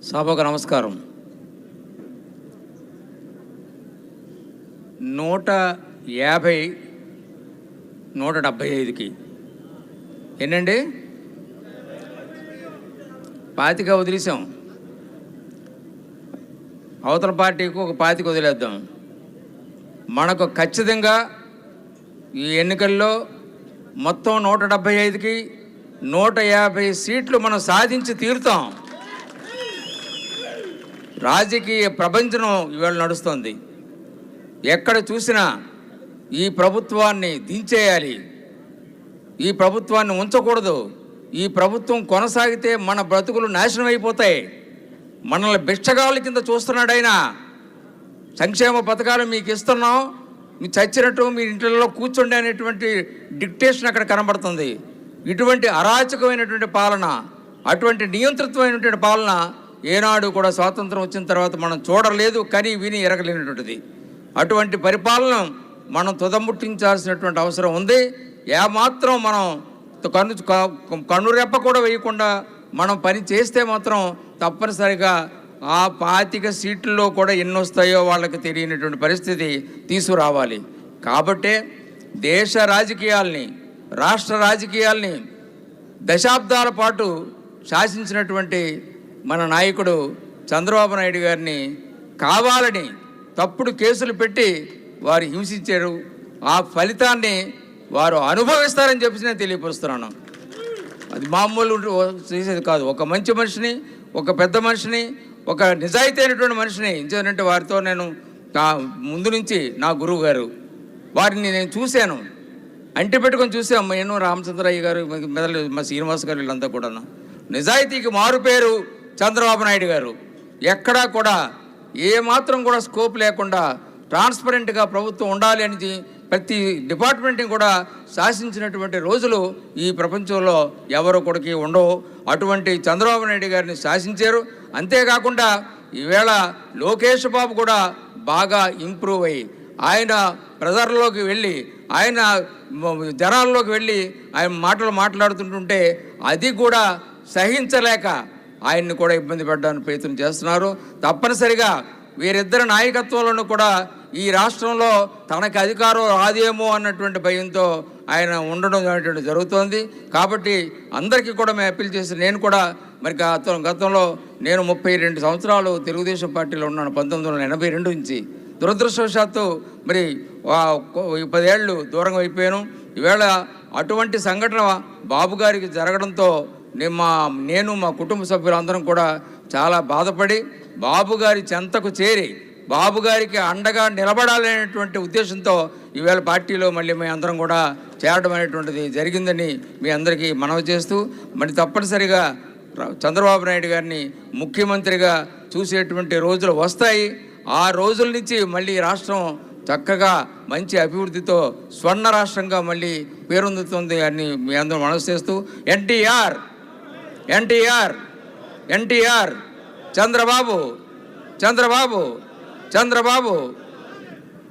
సభకు నమస్కారం. 150 175కి ఎన్నండి 25 వదిలేసాం. అవతల పార్టీకి ఒక 25 వదిలేద్దాం. మనకు ఖచ్చితంగా ఈ ఎన్నికల్లో మొత్తం 175కి 150 సీట్లు మనం సాధించి తీరుతాం. రాజకీయ ప్రపంచం ఇవాళ నడుస్తుంది. ఎక్కడ చూసినా ఈ ప్రభుత్వాన్ని దించేయాలి, ఈ ప్రభుత్వాన్ని ఉంచకూడదు, ఈ ప్రభుత్వం కొనసాగితే మన బ్రతుకులు నాశనం అయిపోతాయి, మనల్ని బిచ్చగాళ్ళ కింద చూస్తున్నాడు ఆయన, సంక్షేమ పథకాలు మీకు ఇస్తున్నాం, మీరు చచ్చినట్టు మీ ఇంట్లో కూర్చోండి అనేటువంటి డిక్టేషన్ అక్కడ కనబడుతుంది. ఇటువంటి అరాచకమైనటువంటి పాలన, అటువంటి నియంత్రితమైనటువంటి పాలన ఏనాడు కూడా స్వాతంత్రం వచ్చిన తర్వాత మనం చూడలేదు, కానీ విని ఎరగలేనటువంటిది. అటువంటి పరిపాలన మనం తుదముట్టించాల్సినటువంటి అవసరం ఉంది. ఏమాత్రం మనం కన్నురెప్ప కూడా వేయకుండా మనం పని చేస్తే మాత్రం తప్పనిసరిగా ఆ 25 సీట్లలో కూడా ఎన్ని వస్తాయో వాళ్ళకి తెలియనటువంటి పరిస్థితి తీసుకురావాలి. కాబట్టే దేశ రాజకీయాల్ని, రాష్ట్ర రాజకీయాల్ని దశాబ్దాల పాటు శాసించినటువంటి మన నాయకుడు చంద్రబాబు నాయుడు గారిని కావాలని తప్పుడు కేసులు పెట్టి వారు హింసించారు. ఆ ఫలితాన్ని వారు అనుభవిస్తారని చెప్పి నేను తెలియపరుస్తున్నాను. అది మామూలు చేసేది కాదు. ఒక మంచి మనిషిని, ఒక పెద్ద మనిషిని, ఒక నిజాయితీ అయినటువంటి మనిషిని, ఎందుకంటే వారితో నేను ముందు నుంచి నా గురువు గారు, వారిని నేను చూశాను, అంటి పెట్టుకొని చూసాం. నేను రామచంద్రయ్య గారు, మెదలు మా శ్రీనివాస్ గారు, వీళ్ళంతా కూడా నిజాయితీకి మారు పేరు చంద్రబాబు నాయుడు గారు. ఎక్కడా కూడా ఏమాత్రం కూడా స్కోప్ లేకుండా ట్రాన్స్పరెంట్గా ప్రభుత్వం ఉండాలి అని ప్రతి డిపార్ట్మెంట్ని కూడా శాసించినటువంటి రోజులు ఈ ప్రపంచంలో ఎవరు కొడుకు ఉండవు. అటువంటి చంద్రబాబు నాయుడు గారిని శాసించారు. అంతేకాకుండా ఈవేళ లోకేష్ బాబు కూడా బాగా ఇంప్రూవ్ అయ్యి ఆయన ప్రజల్లోకి వెళ్ళి, ఆయన జనాల్లోకి వెళ్ళి ఆయన మాటలు మాట్లాడుతుంటుంటే అది కూడా సహించలేక ఆయన్ని కూడా ఇబ్బంది పెట్టడానికి ప్రయత్నం చేస్తున్నారు. తప్పనిసరిగా వీరిద్దరి నాయకత్వంలో కూడా ఈ రాష్ట్రంలో తనకి అధికారం రాదేమో అన్నటువంటి భయంతో ఆయన ఉండడం అనేటువంటి జరుగుతోంది. కాబట్టి అందరికీ కూడా మేము అప్పీల్ చేసి, నేను కూడా మరి గతంలో నేను 32 సంవత్సరాలు తెలుగుదేశం పార్టీలో ఉన్నాను, 1982 నుంచి. దురదృష్టవశాత్తు మరి 10 ఏళ్ళు దూరం అయిపోయాను. ఈవేళ అటువంటి సంఘటన బాబు గారికి జరగడంతో నేను మా కుటుంబ సభ్యులందరం కూడా చాలా బాధపడి బాబు గారి చెంతకు చేరి బాబు గారికి అండగా నిలబడాలనేటువంటి ఉద్దేశంతో ఈవేళ పార్టీలో మళ్ళీ మీ అందరం కూడా చేరడం అనేటువంటిది జరిగిందని మీ అందరికీ మనవి చేస్తూ, మరి తప్పనిసరిగా చంద్రబాబు నాయుడు గారిని ముఖ్యమంత్రిగా చూసేటువంటి రోజులు వస్తాయి. ఆ రోజుల నుంచి మళ్ళీ రాష్ట్రం చక్కగా మంచి అభివృద్ధితో స్వర్ణ రాష్ట్రంగా మళ్ళీ పేరొందుతుంది అని మీ అందరూ మనవి చేస్తూ, ఎన్టీఆర్ ఎన్టీఆర్ ఎన్టీఆర్ చంద్రబాబు చంద్రబాబు చంద్రబాబు